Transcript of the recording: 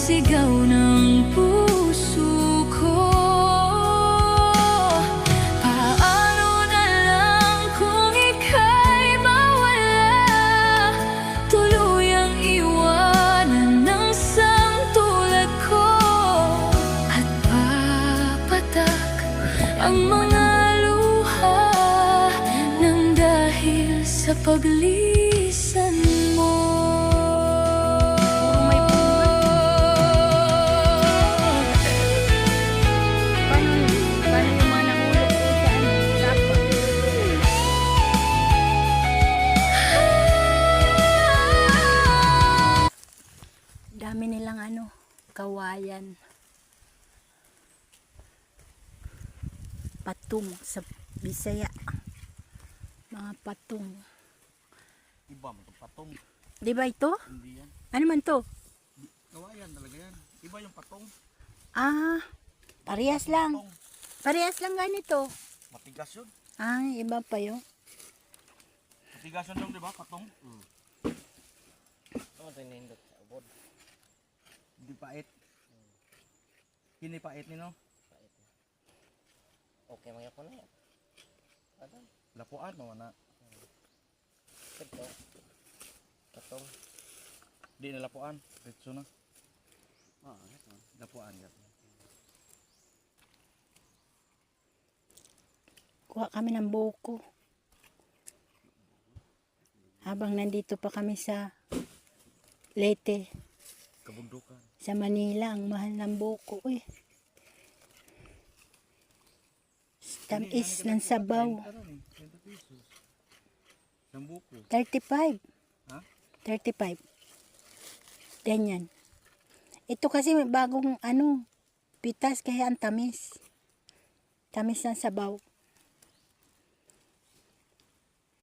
sigaw ng puso ko. Paano na lang kung ika'y mawala, tuluyang iwanan ng samtulad ko, at papatak ang mga luha nang dahil sa paglisan mo. Dami nilang kawayan. Patong sa Bisaya. Mga patong. Iba mo itong patong. Di ba ito? Hindi yan. Ano man to? Kawayan talaga yan. Iba yung patong. Ah, parehas lang. Patong. Parehas lang ganito. Matigas yun. Ah, iba pa yun. Matigas yun yung diba? Patong. Ano ito yung sa ubod? Hindi pait. Hindi pait ni no? Pait. Okay, mga ko na yan. Ano? Lapuan mo na. Ito. Katong. Di na lapuan. Retso na. Ito. Lapuan yan. Kuha kami ng buko. Habang nandito pa kami sa Leyte, Kabundukan. sa Manila, ang mahal ng buko eh. Tamis ng sabaw. 30 pesos. Isang buko. 35. Ha? 35. Ganyan. Ito kasi bagong pitas kaya ang tamis. Tamis ng sabaw.